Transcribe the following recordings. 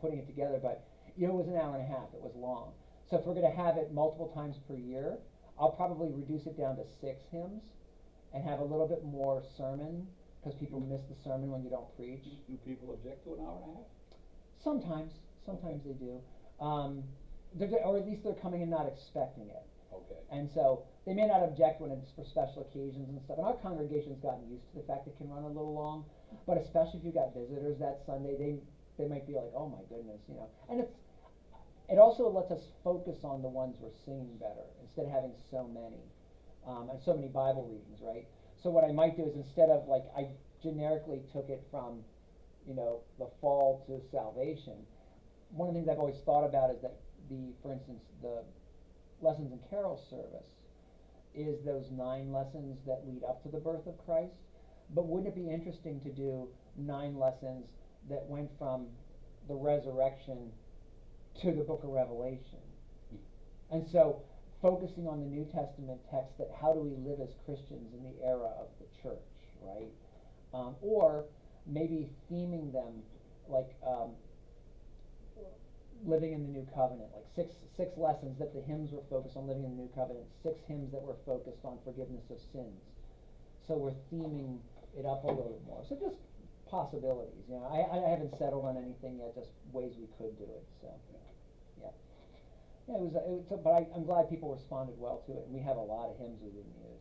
putting it together, but you know, it was an hour and a half. It was long. So if we're going to have it multiple times per year, I'll probably reduce it down to 6 hymns and have a little bit more sermon because people miss the sermon when you don't preach. Do people object to an hour and a half? Sometimes they do. Or at least they're coming and not expecting it. Okay. And so they may not object when it's for special occasions and stuff. And our congregation's gotten used to the fact it can run a little long, but especially if you've got visitors that Sunday, they might be like, oh my goodness, you know. And it also lets us focus on the ones we're singing better instead of having so many, and so many Bible readings, right? So what I might do is instead of like, I generically took it from, you know, the fall to salvation. One of the things I've always thought about is that for instance, the Lessons in Carol service is those 9 lessons that lead up to the birth of Christ. But wouldn't it be interesting to do 9 lessons that went from the resurrection to the book of Revelation? And so focusing on the New Testament text, that how do we live as Christians in the era of the church, right? Or maybe theming them like living in the new covenant, like six lessons that the hymns were focused on living in the new covenant, 6 hymns that were focused on forgiveness of sins. So we're theming it up a little bit more. So just possibilities, you know. I haven't settled on anything yet, just ways we could do it. So yeah, but I'm glad people responded well to it, and we have a lot of hymns we didn't use,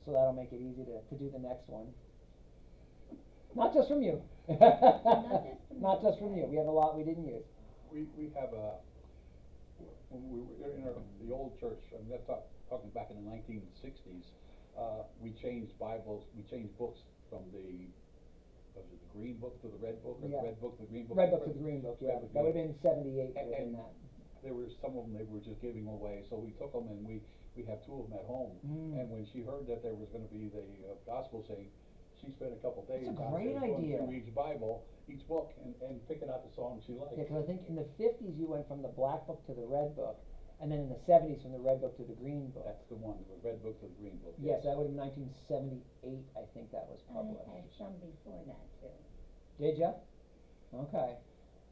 so that'll make it easy to do the next one. Not just from you. Not just from you. We have a lot we didn't use. We have when we were in the old church, I'm talking back in the 1960s, we changed Bibles, we changed books from the green book to the red book, or the red book to the green book? Red book to the green book, yeah. That would have been 78 within that. There were some of them they were just giving away, so we took them and we have 2 of them at home. And when she heard that there was going to be the gospel sing, she spent a couple days That's a great idea. Going through each book, and picking out the songs she liked. Yeah, because I think in the 50s you went from the black book to the red book, and then in the 70s from the red book to the green book. That's the one, the red book to the green book. Yes, that would have been 1978, I think that was published. I had some before that too. Did ya? Okay.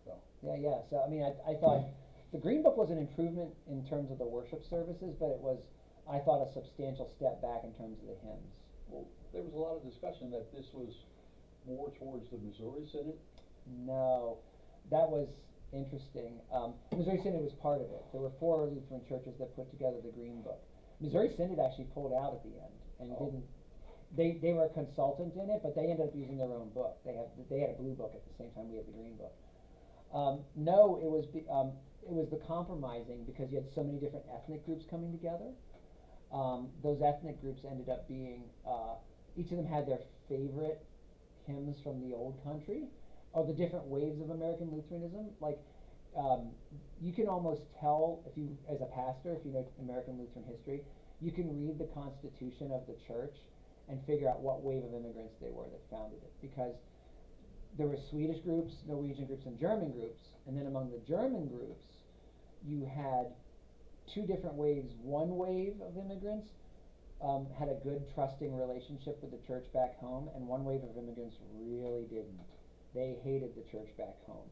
So. Yeah. So I mean, I thought the green book was an improvement in terms of the worship services, but it was, I thought, a substantial step back in terms of the hymns. Well, there was a lot of discussion that this was more towards the Missouri Synod. No, that was interesting. Missouri Synod was part of it. There were 4 Lutheran churches that put together the Green Book. Missouri Synod actually pulled out at the end and didn't. They were a consultant in it, but they ended up using their own book. They had a blue book at the same time we had the Green Book. No, it was the compromising, because you had so many different ethnic groups coming together. Those ethnic groups ended up being each of them had their favorite hymns from the old country, or the different waves of American Lutheranism. Like, you can almost tell, if you, as a pastor, if you know American Lutheran history, you can read the constitution of the church and figure out what wave of immigrants they were that founded it. Because there were Swedish groups, Norwegian groups, and German groups, and then among the German groups, you had 2 different waves. One wave of immigrants had a good, trusting relationship with the church back home, and one wave of immigrants really didn't. They hated the church back home.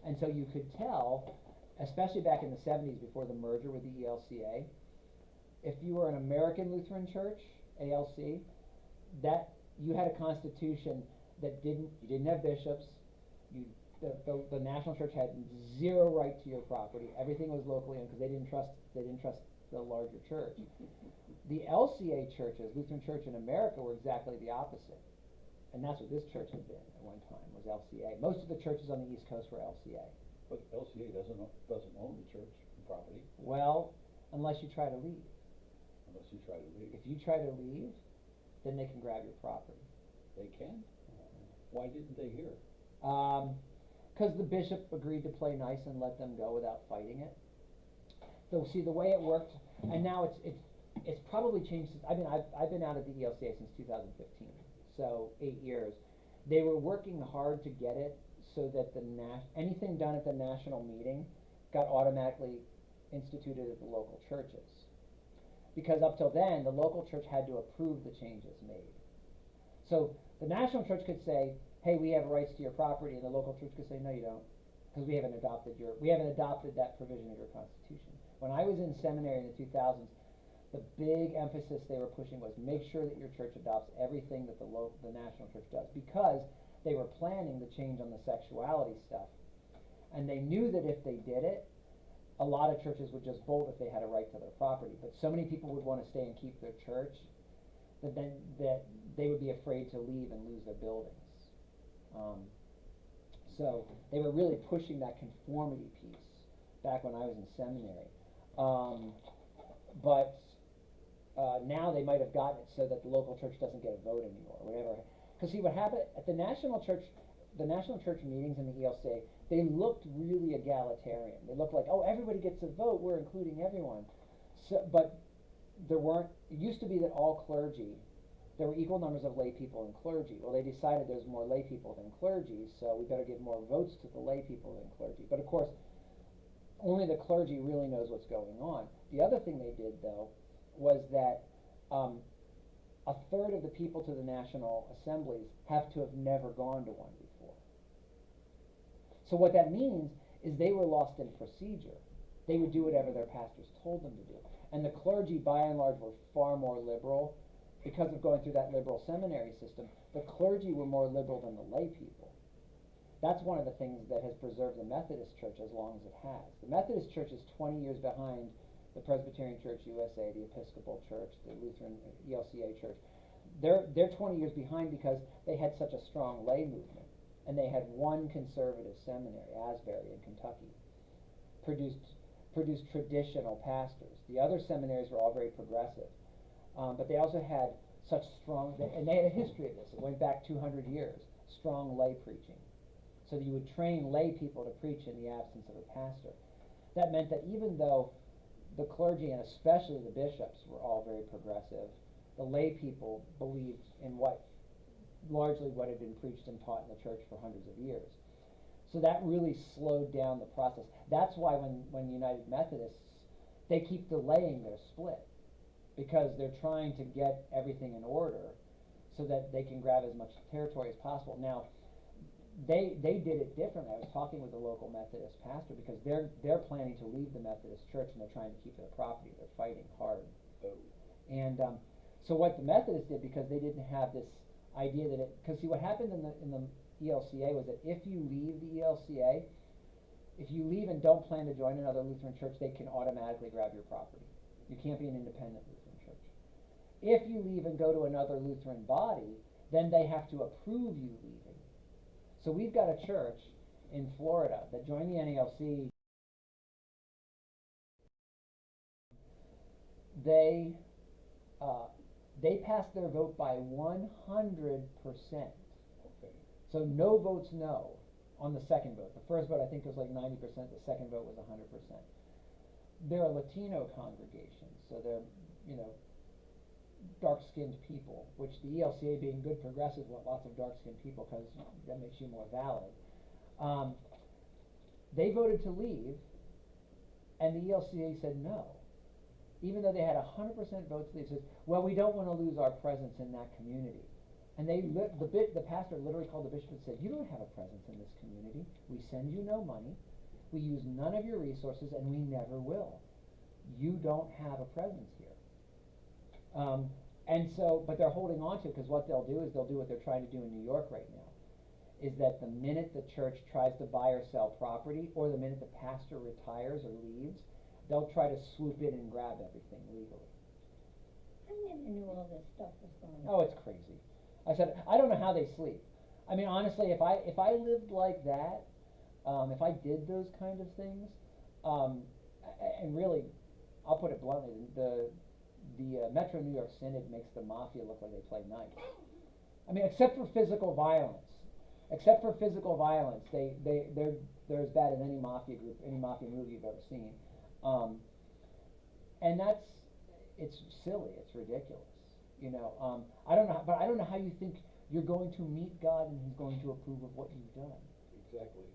And so you could tell, especially back in the 70s before the merger with the ELCA, if you were an American Lutheran church, ALC, that you had a constitution that you didn't have bishops, the national church had 0 right to your property. Everything was locally owned because they didn't trust the larger church. The LCA churches, Lutheran Church in America, were exactly the opposite. And that's what this church had been at one time, was LCA. Most of the churches on the East Coast were LCA. But LCA doesn't own the church property. Well, unless you try to leave. Unless you try to leave. If you try to leave, then they can grab your property. They can? Why didn't they hear? Because the bishop agreed to play nice and let them go without fighting it. So see, the way it worked, and now it's probably changed. I've been out of the ELCA since 2015, so 8 years. They were working hard to get it so that anything done at the national meeting got automatically instituted at the local churches. Because up till then, the local church had to approve the changes made. So the national church could say, hey, we have rights to your property, and the local church could say, no, you don't. because we haven't adopted that provision of your constitution. When I was in seminary in the 2000s, the big emphasis they were pushing was make sure that your church adopts everything that the national church does, because they were planning the change on the sexuality stuff, and they knew that if they did it, a lot of churches would just bolt if they had a right to their property. But so many people would want to stay and keep their church that they would be afraid to leave and lose their buildings. So they were really pushing that conformity piece back when I was in seminary. But now they might have gotten it so that the local church doesn't get a vote anymore, whatever. Because see, what happened at the national church meetings in the ELCA, they looked really egalitarian. They looked like, oh, everybody gets a vote, we're including everyone. So, but there weren't. It used to be that all clergy, there were equal numbers of lay people and clergy. Well, they decided there's more lay people than clergy, so we better give more votes to the lay people than clergy. But of course, only the clergy really knows what's going on. The other thing they did, though, was that a third of the people to the national assemblies have to have never gone to one before. So what that means is they were lost in procedure. They would do whatever their pastors told them to do. And the clergy, by and large, were far more liberal. Because of going through that liberal seminary system, the clergy were more liberal than the lay people. That's one of the things that has preserved the Methodist Church as long as it has. The Methodist Church is 20 years behind the Presbyterian Church USA, the Episcopal Church, the Lutheran ELCA Church. They're 20 years behind because they had such a strong lay movement, and they had one conservative seminary, Asbury in Kentucky, produced traditional pastors. The other seminaries were all very progressive. But they also had such strong, and they had a history of this. It went back 200 years, strong lay preaching. So that you would train lay people to preach in the absence of a pastor. That meant that even though the clergy, and especially the bishops, were all very progressive, the lay people believed in largely what had been preached and taught in the church for hundreds of years. So that really slowed down the process. That's why when United Methodists, they keep delaying their split, because they're trying to get everything in order so that they can grab as much territory as possible. Now, they did it differently. I was talking with a local Methodist pastor because they're planning to leave the Methodist church and they're trying to keep their property. They're fighting hard. And so what the Methodists did, because they didn't have this idea that because see what happened in the ELCA was that if you leave the ELCA, if you leave and don't plan to join another Lutheran church, they can automatically grab your property. You can't be an independent Lutheran church. If you leave and go to another Lutheran body, then they have to approve you leaving. So we've got a church in Florida that joined the NALC. They passed their vote by 100%. Okay. So no votes no on the second vote. The first vote I think was like 90%. The second vote was 100%. They're a Latino congregation, so they're, dark-skinned people, which the ELCA, being good progressives, want lots of dark-skinned people because that makes you more valid. They voted to leave, and the ELCA said no. Even though they had 100% votes, they said, well, we don't want to lose our presence in that community. And the pastor literally called the bishop and said, you don't have a presence in this community. We send you no money. We use none of your resources, and we never will. You don't have a presence here. And so, but they're holding on to it because what they'll do is they'll do what they're trying to do in New York right now, is that the minute the church tries to buy or sell property, or the minute the pastor retires or leaves, they'll try to swoop in and grab everything legally. I never knew all this stuff was going on. Oh, it's crazy. I said, I don't know how they sleep. I mean, honestly, if I lived like that, if I did those kind of things, and really, I'll put it bluntly, the Metro New York Synod makes the mafia look like they play nice. I mean, except for physical violence. They're as bad as any mafia group, any mafia movie you've ever seen. And it's silly, it's ridiculous. I don't know how you think you're going to meet God and He's going to approve of what you've done. Exactly.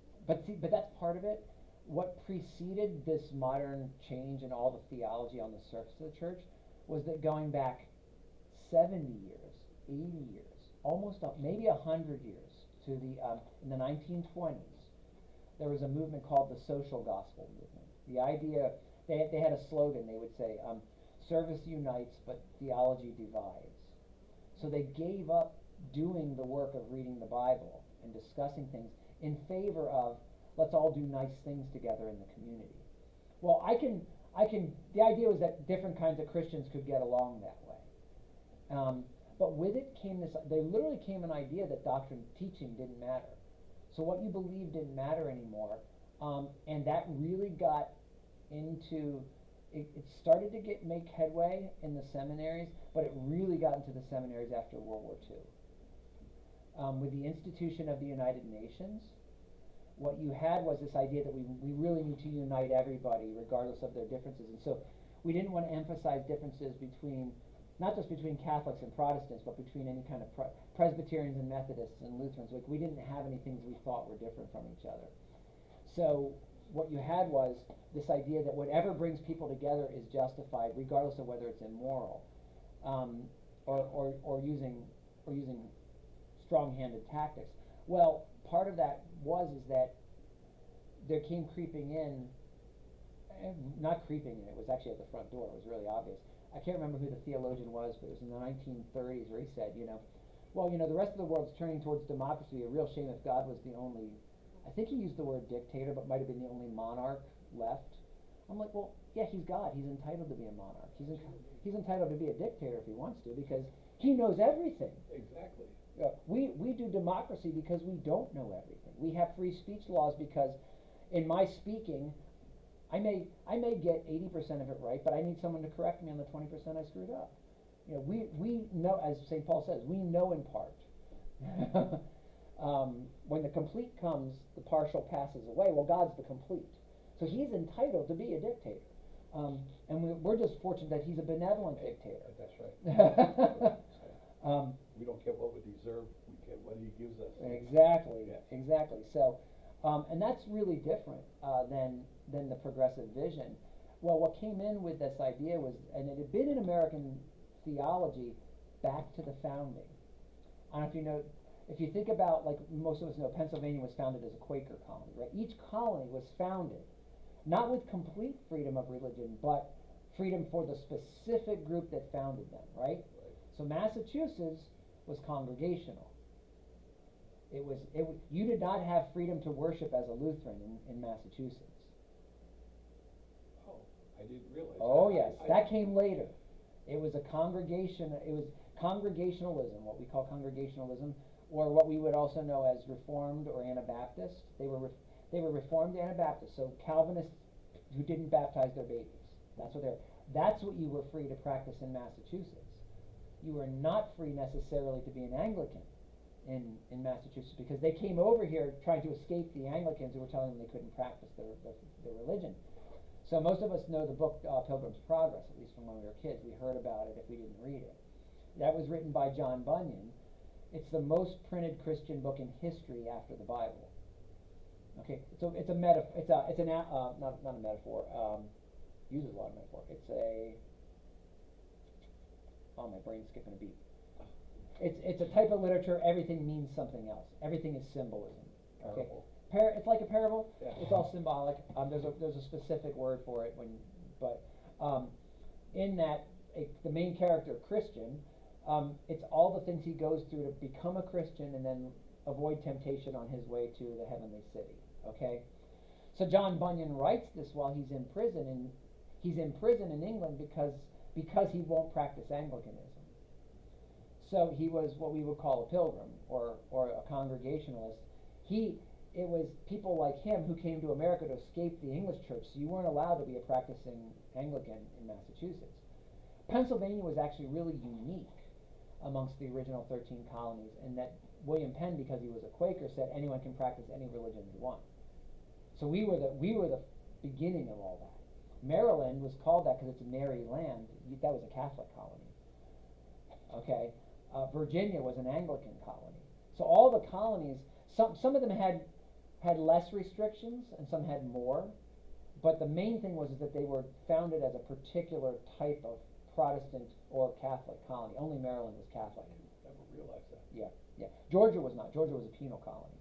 But that's part of it. What preceded this modern change in all the theology on the surface of the church was that going back 70 years, 80 years, almost maybe 100 years to in the 1920s, there was a movement called the social gospel movement. The idea, they had a slogan, they would say, service unites, but theology divides. So they gave up doing the work of reading the Bible and discussing things in favor of, let's all do nice things together in the community. Well, the idea was that different kinds of Christians could get along that way. But with it there literally came an idea that doctrine teaching didn't matter. So what you believed didn't matter anymore. And that really got into, it started to make headway in the seminaries, but it really got into the seminaries after World War II. With the institution of the United Nations, what you had was this idea that we really need to unite everybody regardless of their differences. And so we didn't want to emphasize differences not just between Catholics and Protestants, but between any kind of Presbyterians and Methodists and Lutherans. Like, we didn't have any things we thought were different from each other. So what you had was this idea that whatever brings people together is justified, regardless of whether it's immoral, or using strong-handed tactics. Well, part of that is that there came creeping in, not creeping in, it was actually at the front door, it was really obvious. I can't remember who the theologian was, but it was in the 1930s where he said, well, the rest of the world's turning towards democracy. A real shame if God was the only, I think he used the word dictator, but might have been the only monarch left. I'm like, well, yeah, he's God. He's entitled to be a monarch. He's entitled to be a dictator if he wants to, because he knows everything. Exactly. We do democracy because we don't know everything. We have free speech laws because in my speaking, I may get 80% of it right, but I need someone to correct me on the 20% I screwed up. We know, as St. Paul says, we know in part. When the complete comes, the partial passes away. Well, God's the complete. So he's entitled to be a dictator. And we're just fortunate that he's a benevolent dictator. That's right. We don't get what we deserve, we get what he gives us. Exactly, Yes. exactly. So, and that's really different than the progressive vision. Well, what came in with this idea was, and it had been in American theology back to the founding. I don't know if you know, if you think about, like most of us know, Pennsylvania was founded as a Quaker colony, right? Each colony was founded not with complete freedom of religion, but freedom for the specific group that founded them, right? So Massachusetts was congregational. You did not have freedom to worship as a Lutheran in Massachusetts. Oh, I didn't realize that. Oh yes, that came later. It was congregationalism, what we call congregationalism, or what we would also know as Reformed or Anabaptist. They were Reformed Anabaptists, so Calvinists who didn't baptize their babies. That's what you were free to practice in Massachusetts. You were not free necessarily to be an Anglican in Massachusetts, because they came over here trying to escape the Anglicans who were telling them they couldn't practice their religion. So most of us know the book Pilgrim's Progress, at least from when we were kids. We heard about it if we didn't read it. That was written by John Bunyan. It's the most printed Christian book in history after the Bible. Okay, so it's a metaphor. Not a metaphor. Uses a lot of metaphor. My brain's skipping a beat. It's a type of literature. Everything means something else. Everything is symbolism. Okay, it's like a parable. Yeah. It's all symbolic. There's a specific word for it in that the main character, Christian, it's all the things he goes through to become a Christian and then avoid temptation on his way to the heavenly city. Okay, so John Bunyan writes this while he's in prison, and he's in prison in England because he won't practice Anglicanism. So he was what we would call a pilgrim or a Congregationalist. It was people like him who came to America to escape the English church, so you weren't allowed to be a practicing Anglican in Massachusetts. Pennsylvania was actually really unique amongst the original 13 colonies, in that William Penn, because he was a Quaker, said anyone can practice any religion they want. So we were the beginning of all that. Maryland was called that because it's a Mary land. That was a Catholic colony. Okay, Virginia was an Anglican colony. So all the colonies, some of them had less restrictions and some had more, but the main thing was that they were founded as a particular type of Protestant or Catholic colony. Only Maryland was Catholic. I never realized that. Yeah. Georgia was not. Georgia was a penal colony.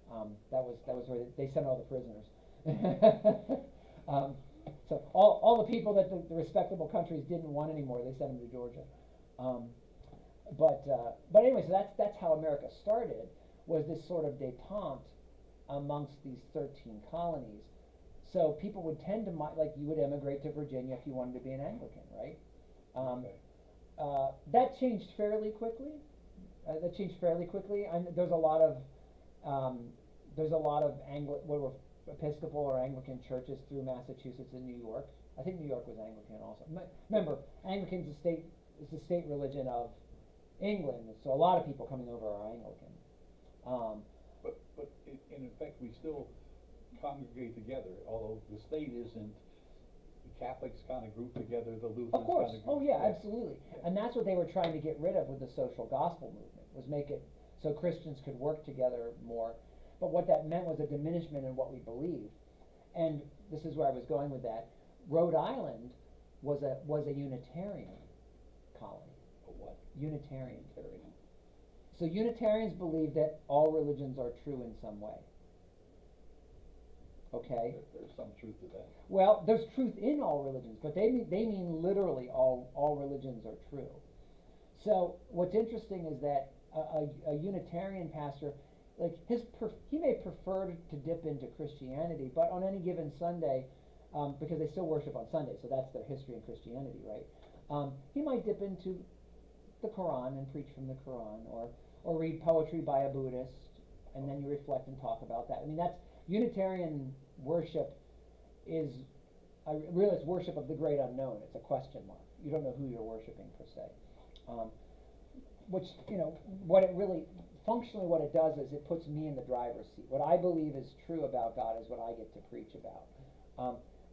That was where they sent all the prisoners. um, so all the people that the respectable countries didn't want anymore, they sent them to Georgia. But anyway, so that's how America started, was this sort of détente amongst these 13 colonies. So people would tend to, like you would emigrate to Virginia if you wanted to be an Anglican, right? That changed fairly quickly. And there's a lot of what were Episcopal or Anglican churches through Massachusetts and New York. I think New York was Anglican also. Remember, Anglican's is the state religion of England, so a lot of people coming over are Anglican. But in effect, we still congregate together, although the state isn't. The Catholics kind of group together, the Lutherans Of course. kind of Oh group yeah, together. absolutely. And that's what they were trying to get rid of with the social gospel movement, was make it so Christians could work together more. But what that meant was a diminishment in what we believed. And this is where I was going with that. Rhode Island was a Unitarian colony. A what? Unitarian. So Unitarians believe that all religions are true in some way. Okay? There's some truth to that. Well, there's truth in all religions, but they mean literally all religions are true. So what's interesting is that a Unitarian pastor, like he may prefer to dip into Christianity, but on any given Sunday, because they still worship on Sunday, so that's their history in Christianity, right? He might dip into the Quran and preach from the Quran, or read poetry by a Buddhist, and then you reflect and talk about that. I mean, that's Unitarian worship is really it's worship of the great unknown. It's a question mark. You don't know who you're worshiping per se. Which, what it really, functionally what it does is it puts me in the driver's seat. What I believe is true about God is what I get to preach about.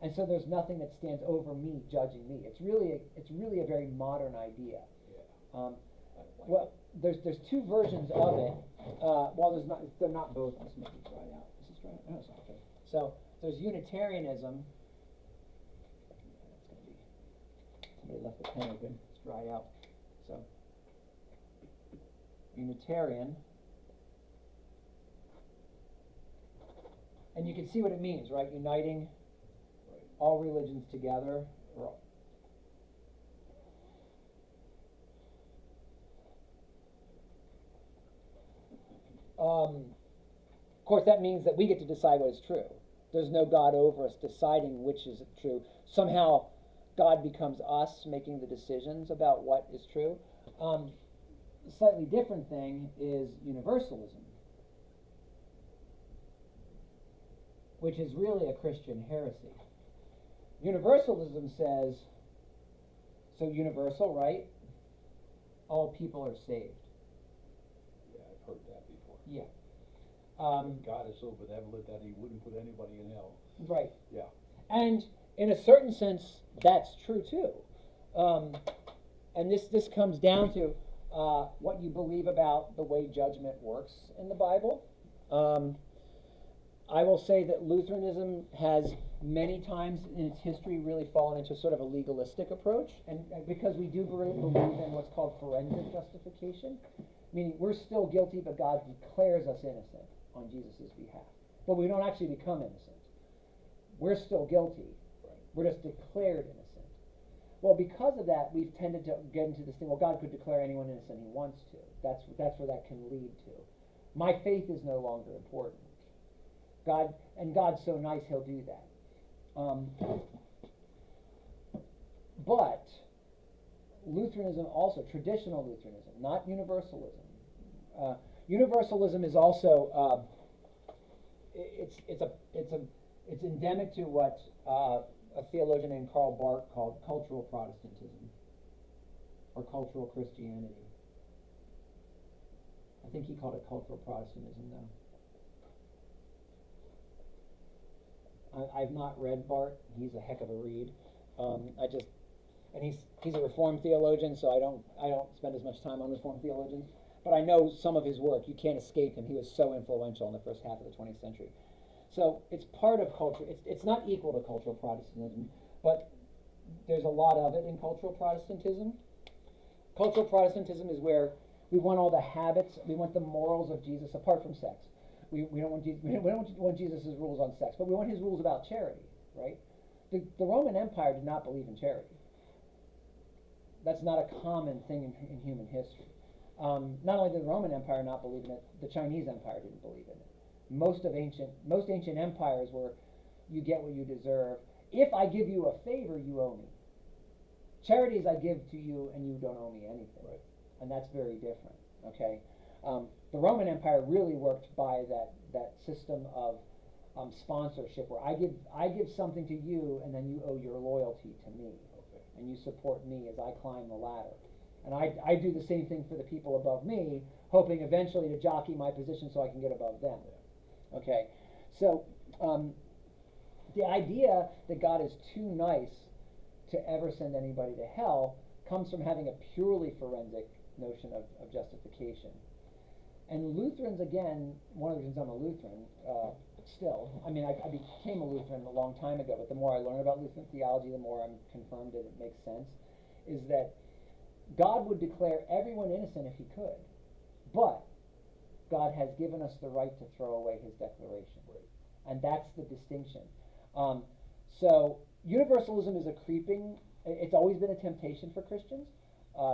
And so there's nothing that stands over me judging me. It's really a very modern idea. Yeah. Well, there's two versions of it. They're not both. Let's make it dry out. This is dry out. No, it's not okay. So there's Unitarianism. That's gonna be, somebody left the pen open. It's dried out. So Unitarian, and you can see what it means, right? Uniting all religions together. Of course, that means that we get to decide what is true. There's no God over us deciding which is true. Somehow, God becomes us making the decisions about what is true. A slightly different thing is universalism, which is really a Christian heresy. Universalism says, so universal, right? All people are saved. Yeah, I've heard that before. Yeah. God is so benevolent that he wouldn't put anybody in hell. Right. Yeah. And in a certain sense, that's true too. And this comes down to what you believe about the way judgment works in the Bible. I will say that Lutheranism has many times in its history really fallen into sort of a legalistic approach, and because we do believe in what's called forensic justification, meaning we're still guilty, but God declares us innocent on Jesus' behalf. But we don't actually become innocent. We're still guilty. Right. We're just declared innocent. Well, because of that, we've tended to get into this thing, well, God could declare anyone innocent he wants to. That's where that can lead to. My faith is no longer important. God's so nice, he'll do that. But Lutheranism also, traditional Lutheranism, not universalism. Universalism is also it's endemic to what a theologian named Karl Barth called cultural Protestantism or cultural Christianity. I think he called it cultural Protestantism, though. I've not read Barth. He's a heck of a read. And he's a Reformed theologian, so I don't spend as much time on Reformed theologians. But I know some of his work. You can't escape him. He was so influential in the first half of the 20th century. So it's part of culture. It's not equal to cultural Protestantism, but there's a lot of it in cultural Protestantism. Cultural Protestantism is where we want all the habits, we want the morals of Jesus, apart from sex. we don't want we don't want Jesus' rules on sex, but we want his rules about charity, right? The Roman Empire did not believe in charity. That's not a common thing in human history. Not only did the Roman Empire not believe in it, the Chinese Empire didn't believe in it. Most ancient empires were, you get what you deserve. If I give you a favor, you owe me. Charity is I give to you and you don't owe me anything. Right. And that's very different, okay? The Roman Empire really worked by that system of sponsorship, where I give something to you and then you owe your loyalty to me. Okay. And you support me as I climb the ladder. And I do the same thing for the people above me, hoping eventually to jockey my position so I can get above them. Yeah. Okay, so the idea that God is too nice to ever send anybody to hell comes from having a purely forensic notion of justification. And Lutherans, again, one of the reasons I'm a Lutheran, still, I mean, I became a Lutheran a long time ago, but the more I learn about Lutheran theology, the more I'm confirmed that it makes sense, is that God would declare everyone innocent if he could, but God has given us the right to throw away his declaration. Right. And that's the distinction. So universalism is it's always been a temptation for Christians.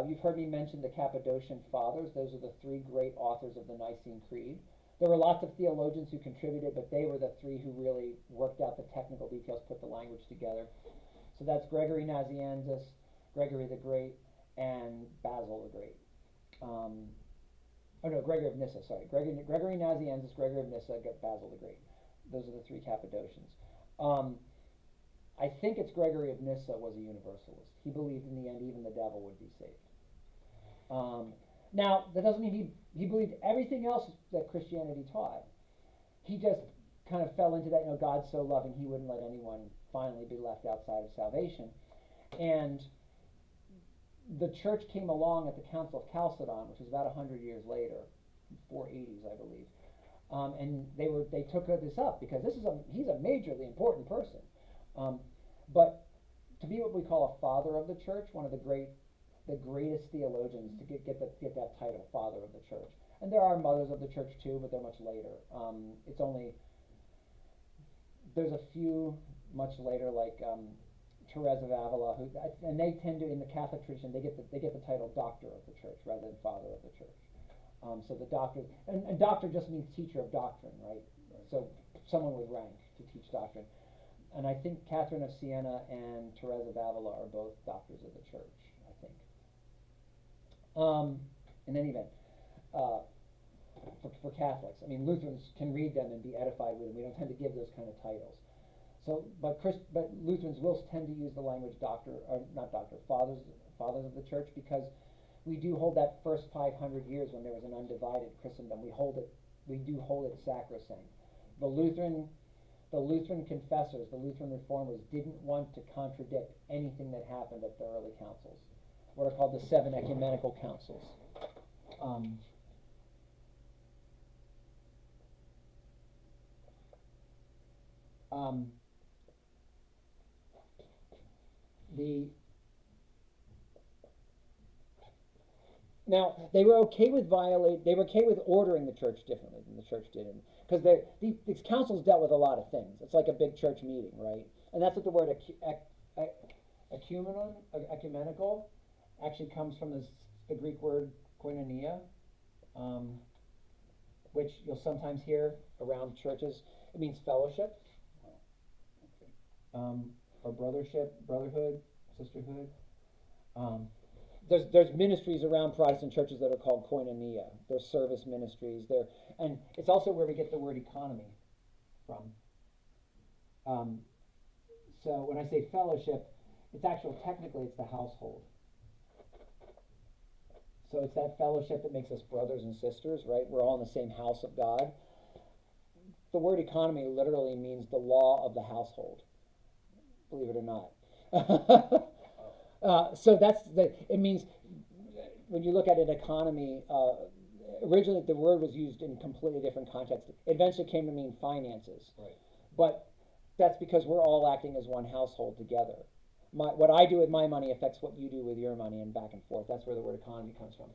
You've heard me mention the Cappadocian Fathers. Those are the three great authors of the Nicene Creed. There were lots of theologians who contributed, but they were the three who really worked out the technical details, put the language together. So that's Gregory Nazianzus, Gregory the Great, and Basil the Great. Gregory of Nyssa, sorry. Gregory Nazianzus, Gregory of Nyssa, Basil the Great. Those are the three Cappadocians. I think it's Gregory of Nyssa was a universalist. He believed in the end even the devil would be saved. Now, that doesn't mean he believed everything else that Christianity taught. He just kind of fell into that, God's so loving, he wouldn't let anyone finally be left outside of salvation. And the church came along at the Council of Chalcedon, which was about 100 years later, 480s, I believe. And they took this up because he's a majorly important person. But to be what we call a father of the church, one of the greatest theologians to get that title, father of the church. And there are mothers of the church too, but they're much later. There's a few much later, like Therese of Avila, and they tend to, in the Catholic tradition, they get the title doctor of the church rather than father of the church. So the doctor, and doctor just means teacher of doctrine, right? So someone with rank to teach doctrine. And I think Catherine of Siena and Therese of Avila are both doctors of the church, I think. In any event, for Catholics, I mean, Lutherans can read them and be edified with them. We don't tend to give those kind of titles. So, but Lutherans will tend to use the language fathers of the church, because we do hold that first 500 years when there was an undivided Christendom. We do hold it sacrosanct. The Lutheran confessors, the Lutheran reformers, didn't want to contradict anything that happened at the early councils, what are called the 7 ecumenical councils. Now, they were okay with ordering the church differently than the church did, because these councils dealt with a lot of things. It's like a big church meeting, right? And that's what the word ecumenical actually comes from the Greek word koinonia, which you'll sometimes hear around churches. It means fellowship, or brotherhood, sisterhood. There's ministries around Protestant churches that are called koinonia. They're service ministries. And it's also where we get the word economy from. So when I say fellowship, technically it's the household. So it's that fellowship that makes us brothers and sisters, right? We're all in the same house of God. The word economy literally means the law of the household, believe it or not. So it means, when you look at an economy, originally the word was used in completely different context. It eventually came to mean finances. Right. But that's because we're all acting as one household together. What I do with my money affects what you do with your money, and back and forth. That's where the word economy comes from.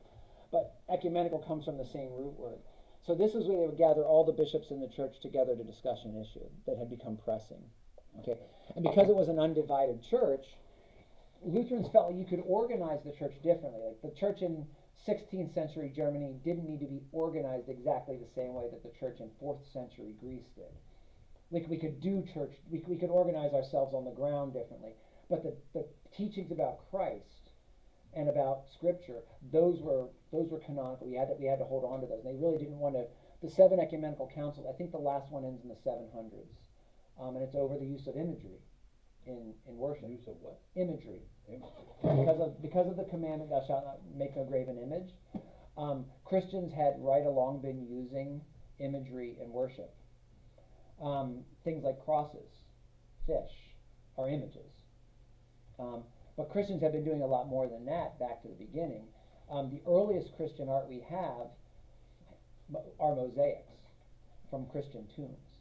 But ecumenical comes from the same root word. So this was where they would gather all the bishops in the church together to discuss an issue that had become pressing. Okay, and because it was an undivided church, Lutherans felt like you could organize the church differently. Like the church in 16th century Germany didn't need to be organized exactly the same way that the church in 4th century Greece did. We could do church, we could organize ourselves on the ground differently. But the teachings about Christ and about Scripture, those were canonical. We had to hold on to those. And they really didn't want to. The 7 ecumenical councils, I think the last one ends in the 700s, and it's over the use of imagery in worship. Use of what? Imagery. Imagery. Because of the commandment, thou shalt not make no graven image. Christians had right along been using imagery in worship. Things like crosses, fish, are images. But Christians have been doing a lot more than that back to the beginning. The earliest Christian art we have are mosaics from Christian tombs.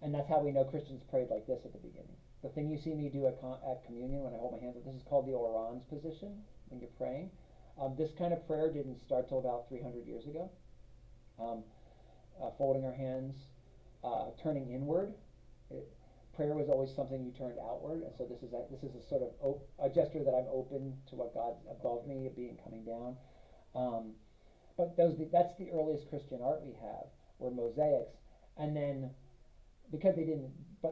And that's how we know Christians prayed like this at the beginning. The thing you see me do at communion when I hold my hands up, this is called the orans position when you're praying. This kind of prayer didn't start till about 300 years ago. Folding our hands, turning inward. Prayer was always something you turned outward, and so this is a sort of a gesture that I'm open to what God's above me, being coming down. But that's the earliest Christian art we have, were mosaics, and then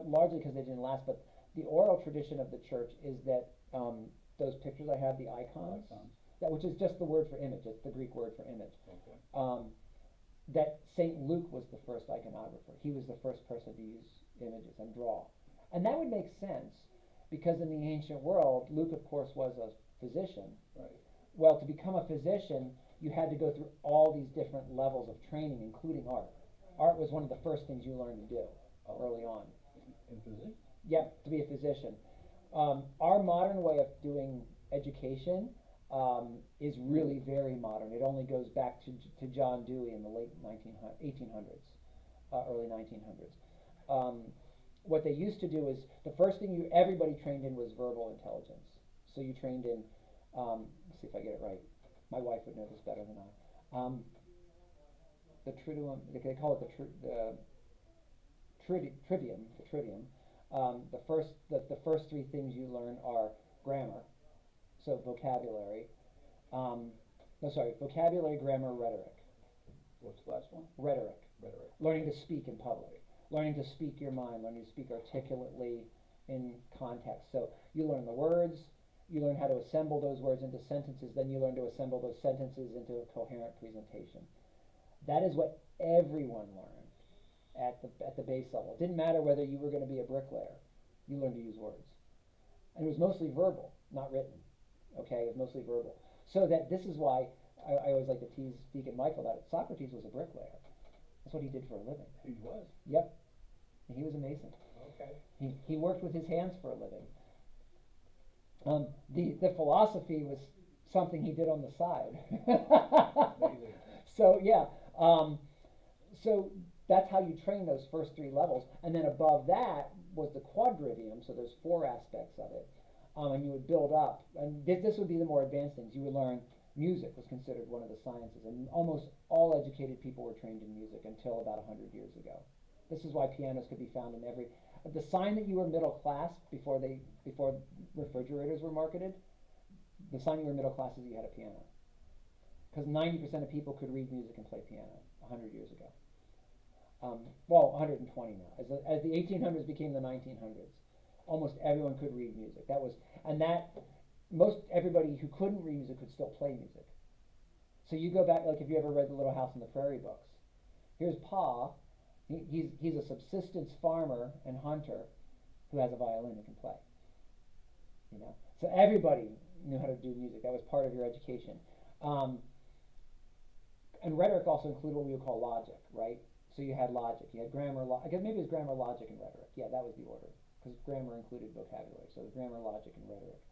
largely because they didn't last. But the oral tradition of the church is that those pictures I have, the icons, which is just the word for image. It's the Greek word for image. Okay. That St. Luke was the first iconographer. He was the first person to use images and draw. And that would make sense, because in the ancient world, Luke, of course, was a physician. Right. Well, to become a physician, you had to go through all these different levels of training, including art. Art was one of the first things you learned to do early on. In physics? Yep, to be a physician. Our modern way of doing education is really very modern. It only goes back to John Dewey in the late 1800s, early 1900s. What they used to do is, the first thing everybody trained in was verbal intelligence. So you trained in, let's see if I get it right. My wife would know this better than I. The triduum, they call it the trivium. The first 3 things you learn are grammar, so vocabulary. Vocabulary, grammar, rhetoric. What's the last one? Rhetoric. Rhetoric. Learning to speak in public. Learning to speak your mind. Learning to speak articulately in context. So you learn the words. You learn how to assemble those words into sentences. Then you learn to assemble those sentences into a coherent presentation. That is what everyone learned at the base level. It didn't matter whether you were going to be a bricklayer. You learned to use words. And it was mostly verbal, not written. Okay, it was mostly verbal. So that this is why I always like to tease Deacon Michael that Socrates was a bricklayer. That's what he did for a living. He was? Yep. And he was a mason. Okay. He worked with his hands for a living. The philosophy was something he did on the side. Amazing. So yeah, so that's how you train those first 3 levels, and then above that was the quadrivium. So there's 4 aspects of it, and you would build up. And this would be the more advanced things. You would learn music was considered one of the sciences, and almost all educated people were trained in music until about 100 years ago. This is why pianos could be found in every. The sign that you were middle class before refrigerators were marketed, the sign you were middle class is you had a piano. Because 90% of people could read music and play piano 100 years ago. Well, 120 now. As the 1800s became the 1900s, almost everyone could read music. Most everybody who couldn't read music could still play music. So you go back, like if you ever read the Little House on the Prairie books, here's Pa. He's a subsistence farmer and hunter who has a violin and can play. You know, so everybody knew how to do music. That was part of your education. And rhetoric also included what we would call logic, right? So you had logic, you had grammar. I guess maybe it was grammar, logic, and rhetoric. Yeah, that was the order, because grammar included vocabulary. So the grammar, logic, and rhetoric.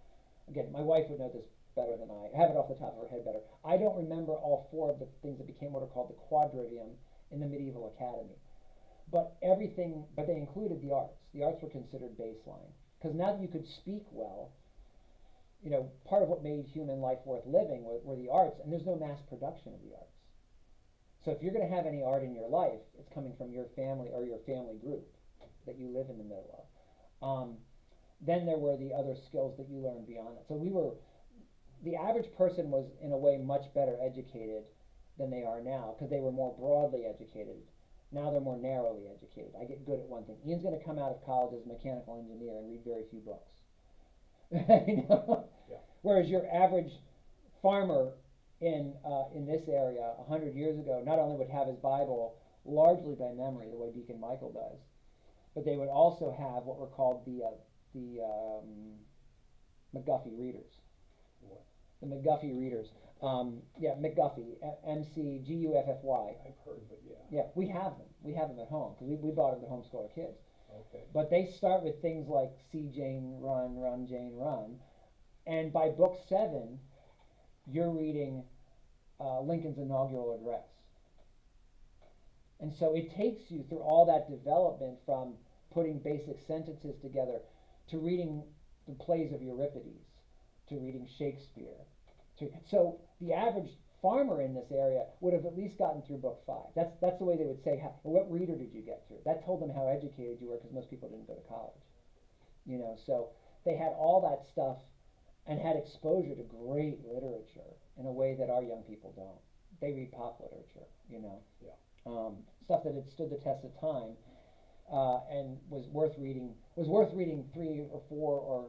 Again, my wife would know this better than I have it off the top of her head better. I don't remember all 4 of the things that became what are called the quadrivium in the medieval academy. But they included the arts. The arts were considered baseline. Because now that you could speak well, you know, part of what made human life worth living were the arts, and there's no mass production of the arts. So if you're going to have any art in your life, it's coming from your family or your family group that you live in the middle of. Then there were the other skills that you learned beyond it. So the average person was in a way much better educated than they are now because they were more broadly educated. Now they're more narrowly educated. I get good at one thing. Ian's going to come out of college as a mechanical engineer and read very few books. You know? Yeah. Whereas your average farmer in this area 100 years ago not only would have his Bible largely by memory, the way Deacon Michael does, but they would also have what were called the McGuffey readers. What? The McGuffey readers. McGuffey, McGuffy. I've heard of it, yeah. Yeah, we have them. We have them at home because we bought them to homeschool our kids. Okay. But they start with things like See Jane Run, Run Jane Run, and by book 7, you're reading Lincoln's inaugural address. And so it takes you through all that development from putting basic sentences together to reading the plays of Euripides, to reading Shakespeare. So the average farmer in this area would have at least gotten through book 5. That's the way they would say, what reader did you get through? That told them how educated you were because most people didn't go to college. You know, so they had all that stuff and had exposure to great literature in a way that our young people don't. They read pop literature, you know. Yeah. Stuff that had stood the test of time and was worth reading 3 or 4 or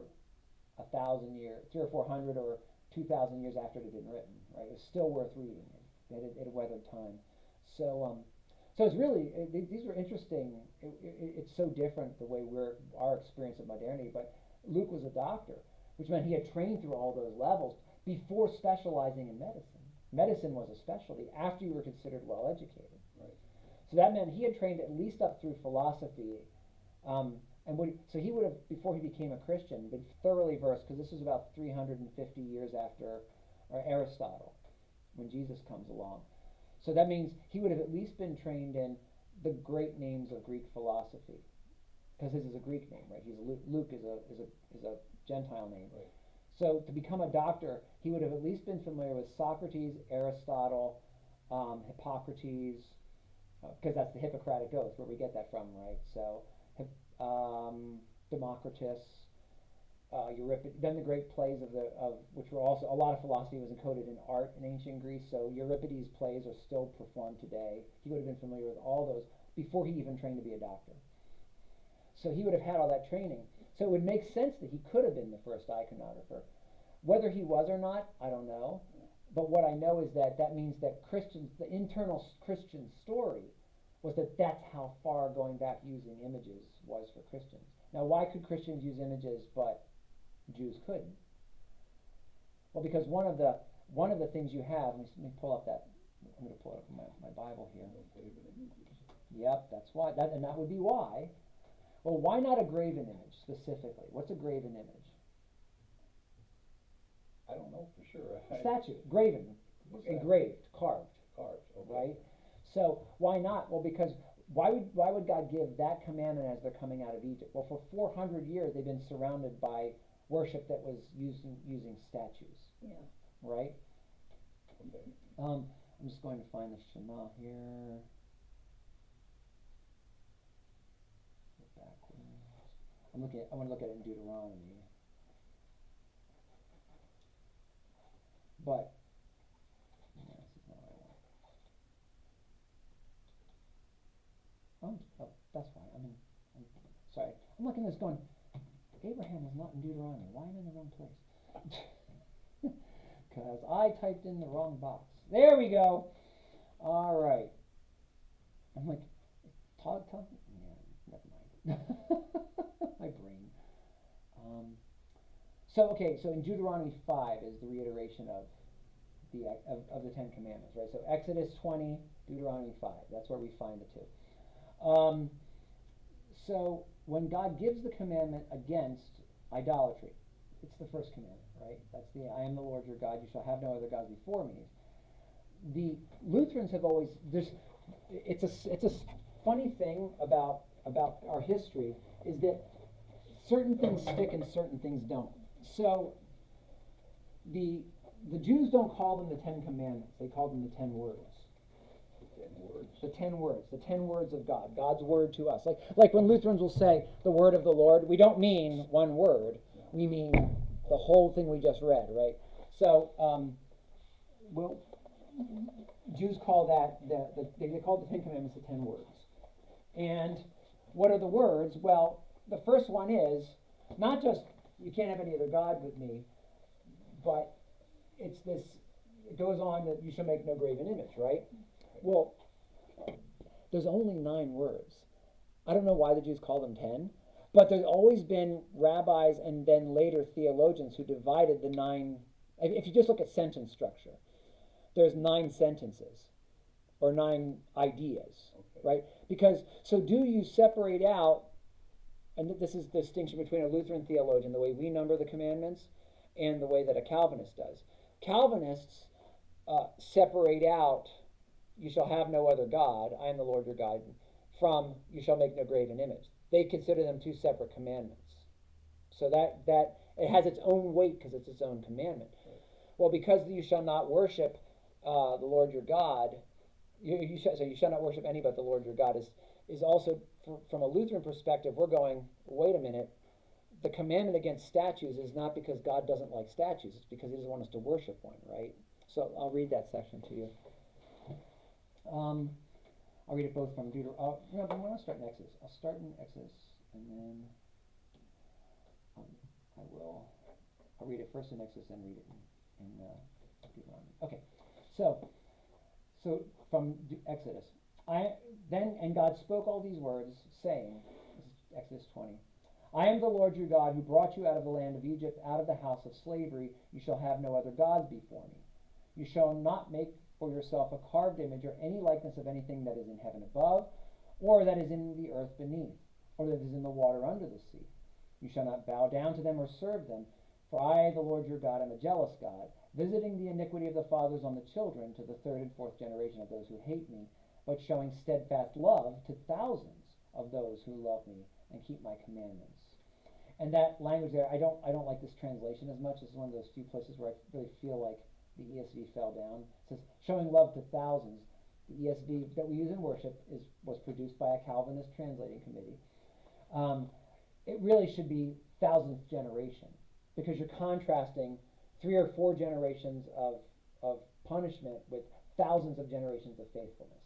1,000 years, 300 or 400 or 2,000 years after it had been written, right? It was still worth reading. It had weathered time. So it's really, these were interesting. It's so different the way our experience of modernity. But Luke was a doctor, which meant he had trained through all those levels before specializing in medicine. Medicine was a specialty after you were considered well educated. Right. So that meant he had trained at least up through philosophy. So he would have, before he became a Christian, been thoroughly versed, because this was about 350 years after Aristotle, when Jesus comes along. So that means he would have at least been trained in the great names of Greek philosophy, because his is a Greek name, right? Luke is a Gentile name. Right. So to become a doctor, he would have at least been familiar with Socrates, Aristotle, Hippocrates, because that's the Hippocratic Oath, where we get that from, right? So Democritus, Euripides, then the great plays of which were also, a lot of philosophy was encoded in art in ancient Greece, so Euripides' plays are still performed today. He would have been familiar with all those before he even trained to be a doctor. So he would have had all that training. So it would make sense that he could have been the first iconographer. Whether he was or not, I don't know. But what I know is that means that Christians, the internal Christian story, was that that's how far going back using images was for Christians. Now, why could Christians use images but Jews couldn't? Well, because one of the things you have, let me pull up that, I'm going to pull up my Bible here. Yep, that's why, and that would be why. Well, why not a graven image specifically? What's a graven image? I don't know for sure. Statue, graven, engraved, carved. Carved, okay. Right? So why not? Well, because why would God give that commandment as they're coming out of Egypt? Well, for 400 years they've been surrounded by worship that was using statues. Yeah. Right? Okay. I'm just going to find the Shema here. Go backwards. I want to look at it in Deuteronomy. But no, this is not what I want. Oh, that's why. I'm sorry. I'm looking at this going, Abraham is not in Deuteronomy. Why am I in the wrong place? Because I typed in the wrong box. There we go. All right. I'm like, Todd? Yeah, never mind. My brain. So in Deuteronomy 5 is the reiteration of the Ten Commandments, right? So Exodus 20, Deuteronomy 5. That's where we find the two. So when God gives the commandment against idolatry, it's the first commandment, right? That's the I am the Lord your God, you shall have no other gods before me. The Lutherans have always, it's a funny thing about our history is that certain things stick and certain things don't. So the Jews don't call them the Ten Commandments, they call them the 10 Words. Okay. words. The 10 words. The 10 words of God. God's word to us. Like when Lutherans will say the word of the Lord, we don't mean one word. We mean the whole thing we just read, right? So, Jews call that, they call the 10 Commandments the 10 words. And what are the words? Well, the first one is not just, you can't have any other God with me, but it's this, it goes on that you shall make no graven image, right? Well, there's only 9 words. I don't know why the Jews call them 10, but there's always been rabbis and then later theologians who divided the 9. If you just look at sentence structure, there's 9 sentences or 9 ideas, right? Because, so do you separate out, and this is the distinction between a Lutheran theologian, the way we number the commandments, and the way that a Calvinist does. Calvinists separate out, you shall have no other God, I am the Lord your God, from you shall make no graven image. They consider them 2 separate commandments. So that it has its own weight because it's its own commandment. Well, because you shall not worship the Lord your God, you shall not worship any but the Lord your God is also, from a Lutheran perspective, we're going, wait a minute, the commandment against statues is not because God doesn't like statues, it's because he doesn't want us to worship one, right? So I'll read that section to you. I'll read it both from Deuteronomy. No, but I want to start in Exodus. I'll start in Exodus, and then I'll read it first in Exodus, and read it in Deuteronomy. Okay, so from Exodus, and God spoke all these words, saying, this is Exodus 20. I am the Lord your God who brought you out of the land of Egypt, out of the house of slavery. You shall have no other gods before me. You shall not make for yourself a carved image or any likeness of anything that is in heaven above, or that is in the earth beneath, or that is in the water under the sea. You shall not bow down to them or serve them, for I, the Lord your God, am a jealous God, visiting the iniquity of the fathers on the children to the 3rd and 4th generation of those who hate me, but showing steadfast love to thousands of those who love me and keep my commandments. And that language there, I don't like this translation as much. It's one of those few places where I really feel like the ESV fell down. It says, showing love to thousands. The ESV that we use in worship was produced by a Calvinist translating committee. It really should be thousandth generation, because you're contrasting 3 or 4 generations of punishment with thousands of generations of faithfulness.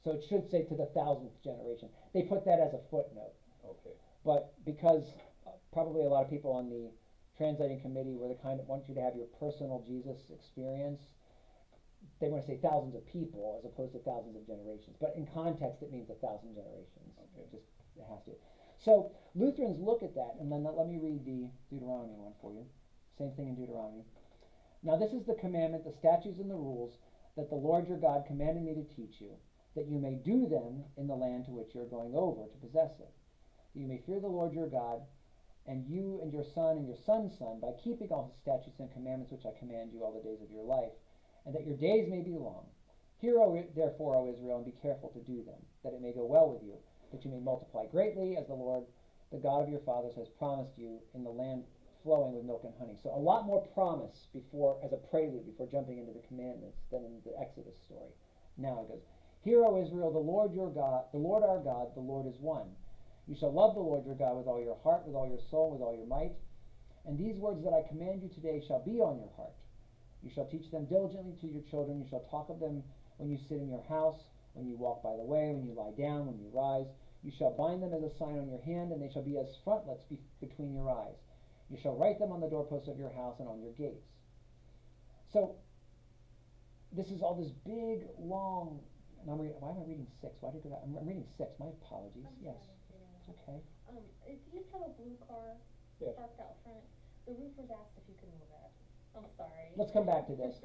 So it should say to the 1000th generation. They put that as a footnote. Okay. But because probably a lot of people on the translating committee were the kind that want you to have your personal Jesus experience, they want to say thousands of people as opposed to thousands of generations. But in context, it means 1,000 generations. Okay. It has to. So Lutherans look at that, and then let me read the Deuteronomy one for you. Same thing in Deuteronomy. Now this is the commandment, the statutes and the rules that the Lord your God commanded me to teach you, that you may do them in the land to which you are going over to possess it. That you may fear the Lord your God, and you and your son and your son's son, by keeping all his statutes and commandments which I command you all the days of your life, and that your days may be long. Hear, therefore, O Israel, and be careful to do them, that it may go well with you, that you may multiply greatly, as the Lord, the God of your fathers, has promised you, in the land flowing with milk and honey. So a lot more promise before, as a prelude, before jumping into the commandments, than in the Exodus story. Now it goes, Hear, O Israel, the Lord your God, the Lord our God, the Lord is one. You shall love the Lord your God with all your heart, with all your soul, with all your might. And these words that I command you today shall be on your heart. You shall teach them diligently to your children. You shall talk of them when you sit in your house, when you walk by the way, when you lie down, when you rise. You shall bind them as a sign on your hand, and they shall be as frontlets between your eyes. You shall write them on the doorposts of your house and on your gates. So, this is all this big, long... And why am I reading 6? Why did I go that? I'm reading 6. My apologies. Yes. It's okay. If you just have a blue car Yes. parked out front, the roofers asked if you could move it. I'm sorry. Let's come back to this.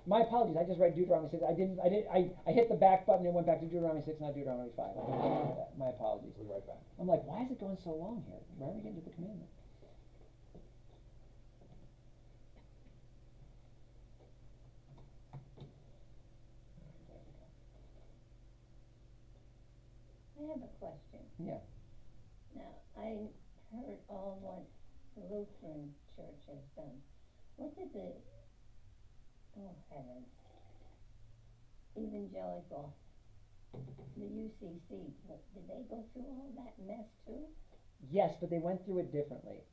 My apologies. I just read Deuteronomy 6. I hit the back button and went back to Deuteronomy 6, not Deuteronomy 5. I didn't know that. My apologies. We'll be right back. I'm like, why is it going so long here? Why are we getting to the commandment? I have a question. Yeah. Now, I heard all what the Lutheran Church has done. What did the, oh heavens, evangelical the UCC, did they go through all that mess too? Yes, but they went through it differently.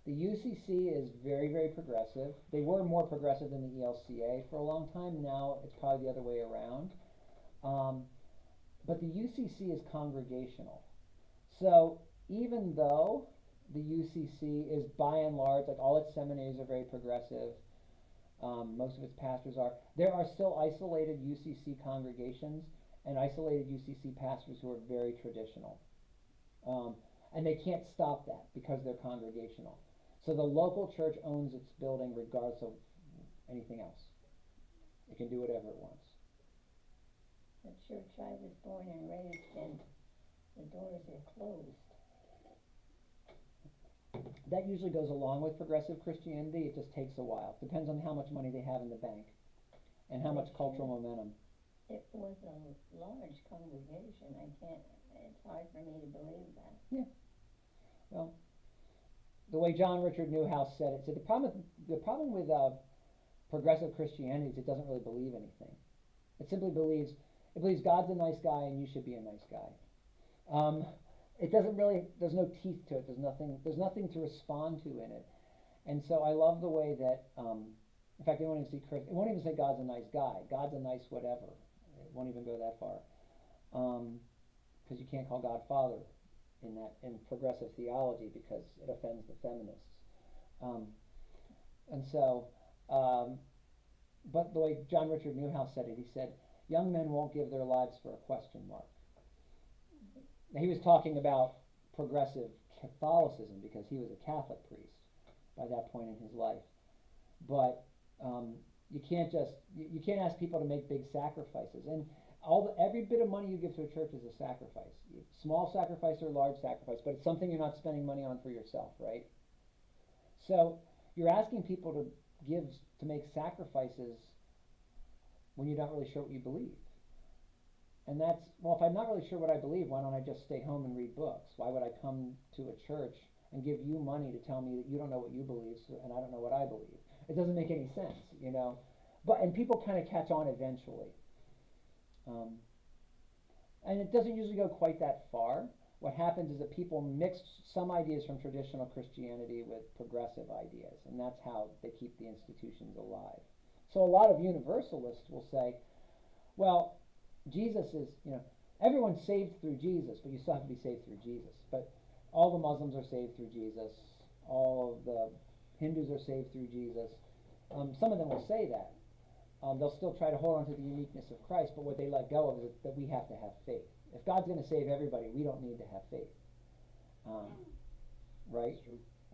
The UCC is very, very progressive. They were more progressive than the ELCA for a long time. Now it's probably the other way around. But the UCC is congregational. So even though the UCC is by and large, like all its seminaries are very progressive, most of its pastors are, there are still isolated UCC congregations and isolated UCC pastors who are very traditional. And they can't stop that because they're congregational. So the local church owns its building regardless of anything else. It can do whatever it wants. The church I was born and raised in, the doors are closed. That usually goes along with progressive Christianity. It just takes a while. Depends on how much money they have in the bank and how much cultural momentum. It was a large congregation. It's hard for me to believe that. Well, the way John Richard Newhouse said it, the problem with progressive Christianity is it doesn't really believe anything. It simply believes God's a nice guy and you should be a nice guy. It doesn't really, there's no teeth to it. There's nothing to respond to in it. And so I love the way that, in fact, it won't even say God's a nice guy. God's a nice whatever. It won't even go that far. Because you can't call God Father in progressive theology because it offends the feminists. But the way John Richard Newhouse said it, he said, young men won't give their lives for a question mark. Now, he was talking about progressive Catholicism because he was a Catholic priest by that point in his life. But you can't ask people to make big sacrifices. And every bit of money you give to a church is a sacrifice. Small sacrifice or large sacrifice, but it's something you're not spending money on for yourself, right? So you're asking people to make sacrifices when you're not really sure what you believe. And that's, well, if I'm not really sure what I believe, why don't I just stay home and read books? Why would I come to a church and give you money to tell me that you don't know what you believe and I don't know what I believe? It doesn't make any sense, you know? And people kind of catch on eventually. And it doesn't usually go quite that far. What happens is that people mix some ideas from traditional Christianity with progressive ideas, and that's how they keep the institutions alive. So a lot of universalists will say, well, Jesus is, everyone's saved through Jesus, but you still have to be saved through Jesus. But all the Muslims are saved through Jesus. All of the Hindus are saved through Jesus. Some of them will say that. They'll still try to hold on to the uniqueness of Christ, but what they let go of is that we have to have faith. If God's going to save everybody, we don't need to have faith. Right?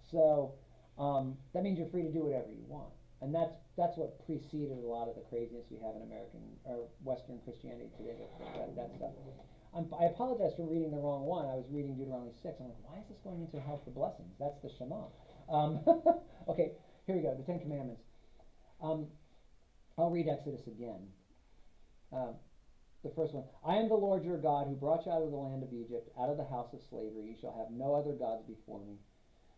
So that means you're free to do whatever you want. And that's what preceded a lot of the craziness we have in American or Western Christianity today, that stuff. I apologize for reading the wrong one. I was reading Deuteronomy 6. I'm like, why is this going into help the blessings? That's the Shema. Okay, here we go, the Ten Commandments. I'll read Exodus again. The first one. I am the Lord your God who brought you out of the land of Egypt, out of the house of slavery. You shall have no other gods before me.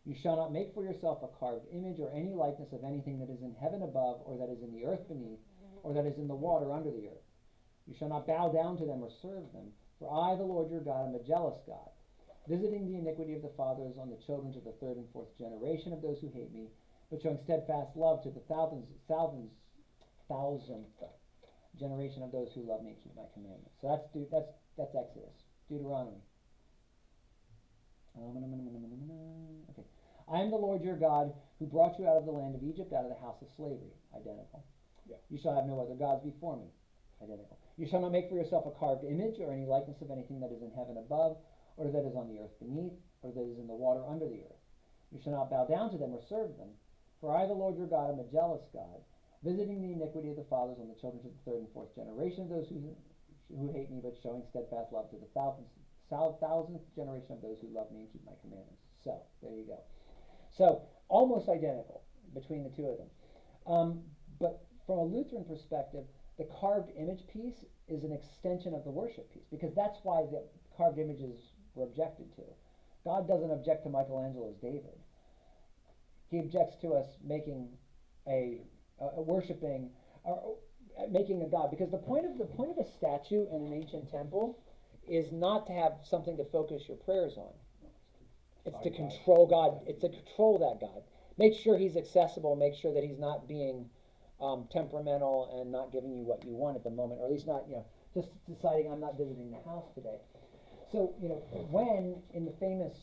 You shall not make for yourself a carved image or any likeness of anything that is in heaven above, or that is in the earth beneath, or that is in the water under the earth. You shall not bow down to them or serve them, for I, the Lord your God, am a jealous God, visiting the iniquity of the fathers on the children to the third and fourth generation of those who hate me, but showing steadfast love to the thousandth generation of those who love me and keep my commandments. So that's Exodus. Deuteronomy. Okay. I am the Lord your God who brought you out of the land of Egypt, out of the house of slavery. Identical. Yeah. You shall have no other gods before me. Identical. You shall not make for yourself a carved image or any likeness of anything that is in heaven above, or that is on the earth beneath, or that is in the water under the earth. You shall not bow down to them or serve them, for I, the Lord your God, am a jealous God, visiting the iniquity of the fathers on the children to the third and fourth generation of those who hate me, but showing steadfast love to the thousandth generation of those who love me and keep my commandments. So, there you go. So, almost identical between the two of them. But from a Lutheran perspective, the carved image piece is an extension of the worship piece, because that's why the carved images were objected to. God doesn't object to Michelangelo's David. He objects to us making worshipping making a god, because the point of a statue in an ancient temple is not to have something to focus your prayers on. It's to control God. It's to control that God. Make sure he's accessible. Make sure that he's not being temperamental and not giving you what you want at the moment, or at least not, just deciding I'm not visiting the house today. So, when in the famous,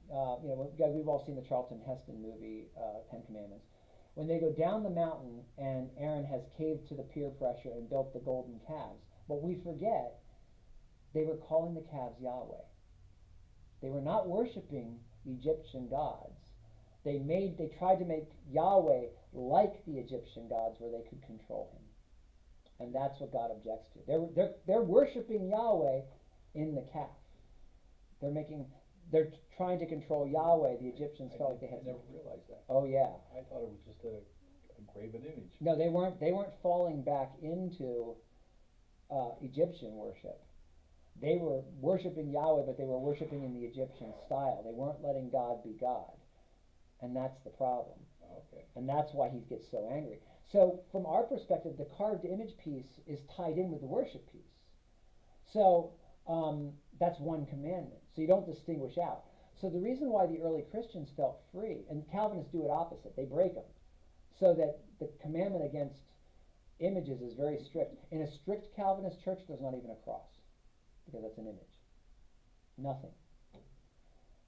guys, we've all seen the Charlton Heston movie, Ten Commandments. When they go down the mountain and Aaron has caved to the peer pressure and built the golden calves, but we forget they were calling the calves Yahweh. They were not worshiping Egyptian gods. They tried to make Yahweh like the Egyptian gods where they could control him. And that's what God objects to. They're worshiping Yahweh in the calf. They're trying to control Yahweh. The Egyptians felt like they had I never realized that. Oh yeah. I thought it was just a graven image. No, they weren't falling back into Egyptian worship. They were worshiping Yahweh, but they were worshiping in the Egyptian style. They weren't letting God be God. And that's the problem. Okay. And that's why he gets so angry. So from our perspective, the carved image piece is tied in with the worship piece. So that's one commandment. So you don't distinguish out. So the reason why the early Christians felt free, and Calvinists do it opposite, they break them, so that the commandment against images is very strict. In a strict Calvinist church, there's not even a cross, because that's an image. Nothing.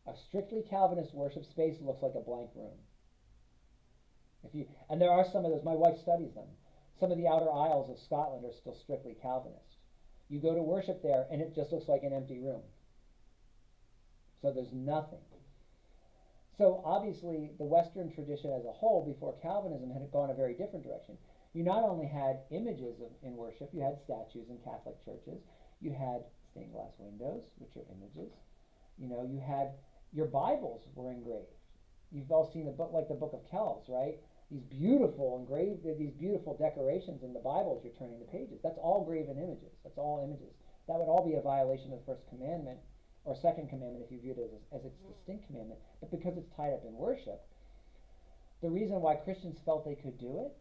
A strictly Calvinist worship space looks like a blank room. And there are some of those, my wife studies them. Some of the outer aisles of Scotland are still strictly Calvinist. You go to worship there, and it just looks like an empty room. So there's nothing. So obviously, the Western tradition as a whole, before Calvinism, had gone a very different direction. You not only had images in worship, you had statues in Catholic churches. You had stained glass windows, which are images. You had your Bibles were engraved. You've all seen the book, like the Book of Kells, right? These beautiful decorations in the Bible as you're turning the pages. That's all graven images. That's all images. That would all be a violation of the first commandment, or second commandment if you viewed it as its distinct commandment. But because it's tied up in worship, the reason why Christians felt they could do it,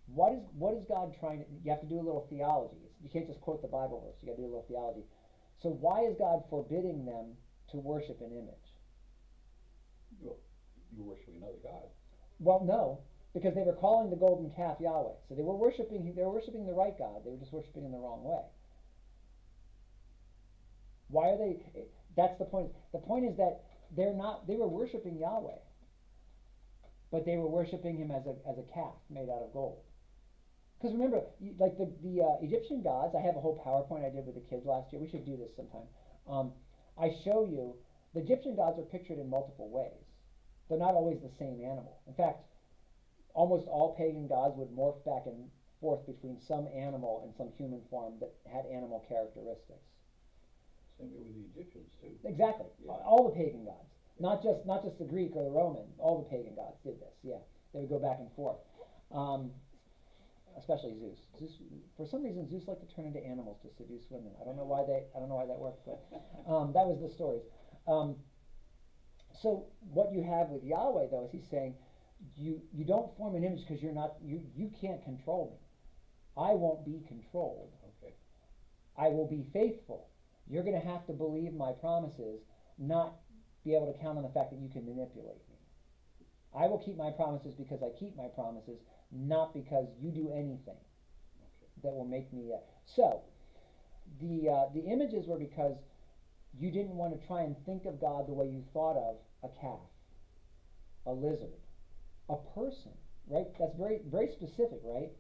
what is God trying to, you have to do a little theology. You can't just quote the Bible verse, you got to do a little theology. So why is God forbidding them to worship an image? Well, you're worshiping another god. Well, no, because they were calling the golden calf Yahweh. So they were worshiping the right God. They were just worshiping in the wrong way. Why are they? That's the point. The point is that they were worshiping Yahweh, but they were worshiping him as a calf made out of gold. Because remember, like the Egyptian gods, I have a whole PowerPoint I did with the kids last year. We should do this sometime. I show you, the Egyptian gods are pictured in multiple ways. They're not always the same animal. In fact, almost all pagan gods would morph back and forth between some animal and some human form that had animal characteristics. Same way with the Egyptians too. Exactly. Yeah. All the pagan gods. Not just the Greek or the Roman. All the pagan gods did this, yeah. They would go back and forth. Especially Zeus. For some reason, Zeus liked to turn into animals to seduce women. I don't know why that worked, but that was the story. So what you have with Yahweh, though, is he's saying, you don't form an image because you can't control me. I won't be controlled. Okay. I will be faithful. You're going to have to believe my promises, not be able to count on the fact that you can manipulate me. I will keep my promises because I keep my promises, not because you do anything that will make me. So the images were because you didn't want to try and think of God the way you thought of a calf, a lizard, a person, right? That's very, very specific, right?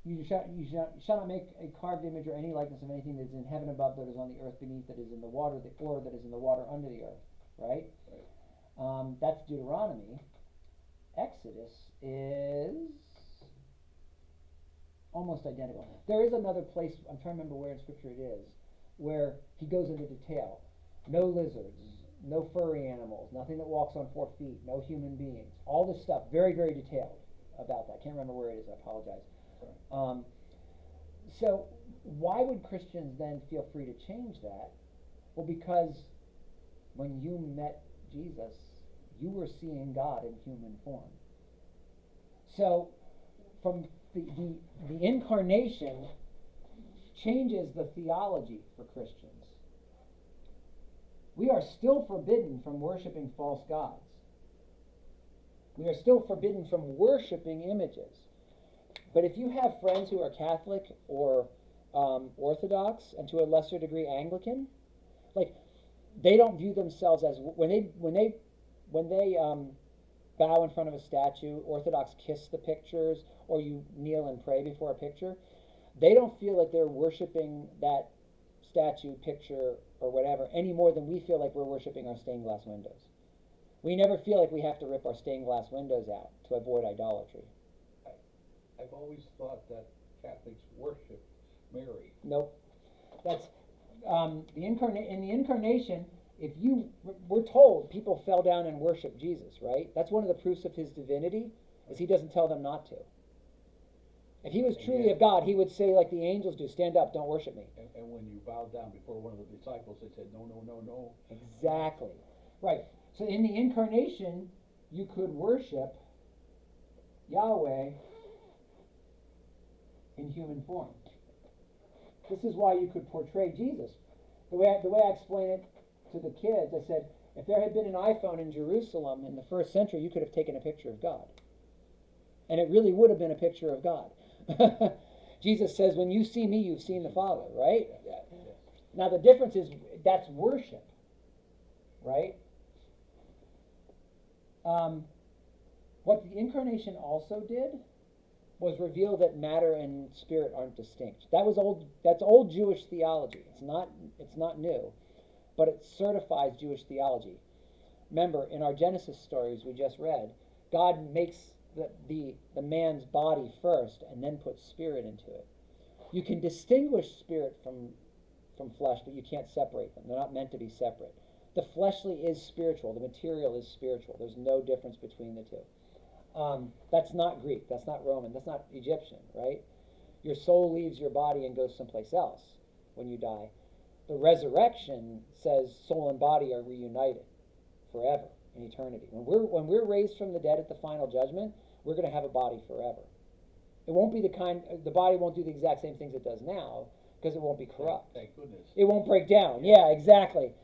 You shall not make a carved image or any likeness of anything that is in heaven above, that is on the earth beneath, that is in the water, or that is in the water under the earth, right? That's Deuteronomy. Exodus is almost identical. There is another place, I'm trying to remember where in Scripture it is, where he goes into detail. No lizards, no furry animals, nothing that walks on 4 feet, no human beings. All this stuff, very, very detailed about that. I can't remember where it is, I apologize. So why would Christians then feel free to change that? Well, because when you met Jesus, you were seeing God in human form. So from the incarnation changes the theology for Christians. We are still forbidden from worshiping false gods. We are still forbidden from worshiping images. But if you have friends who are Catholic or Orthodox, and to a lesser degree Anglican, like, they don't view themselves as, when they bow in front of a statue, Orthodox kiss the pictures, or you kneel and pray before a picture, they don't feel like they're worshiping that statue, picture, or whatever any more than we feel like we're worshiping our stained glass windows. We never feel like we have to rip our stained glass windows out to avoid idolatry. I've always thought that Catholics worship Mary. Nope. That's in the incarnation. We're told people fell down and worshiped Jesus, right? That's one of the proofs of his divinity, is he doesn't tell them not to. If he was truly of God, he would say, like the angels do, stand up, don't worship me. And when you bowed down before one of the disciples, they said, no, no, no, no. Exactly. Right. So in the incarnation, you could worship Yahweh in human form. This is why you could portray Jesus. The way I explain it to the kids, I said, if there had been an iPhone in Jerusalem in the first century, you could have taken a picture of God. And it really would have been a picture of God. Jesus says, when you see me, you've seen the Father, right? Yes. Now the difference is, that's worship, right? What the incarnation also did was reveal that matter and spirit aren't distinct. That's old Jewish theology. It's not new, but it certifies Jewish theology. Remember, in our Genesis stories we just read, God makes the man's body first and then puts spirit into it. You can distinguish spirit from flesh, but you can't separate them. They're not meant to be separate. The fleshly is spiritual. The material is spiritual. There's no difference between the two. That's not Greek. That's not Roman. That's not Egyptian, right? Your soul leaves your body and goes someplace else when you die. The resurrection says soul and body are reunited forever in eternity. When we're raised from the dead at the final judgment, we're going to have a body forever. It won't be the body won't do the exact same things it does now, because it won't be corrupt. Thank goodness. It won't break down. Yeah, exactly.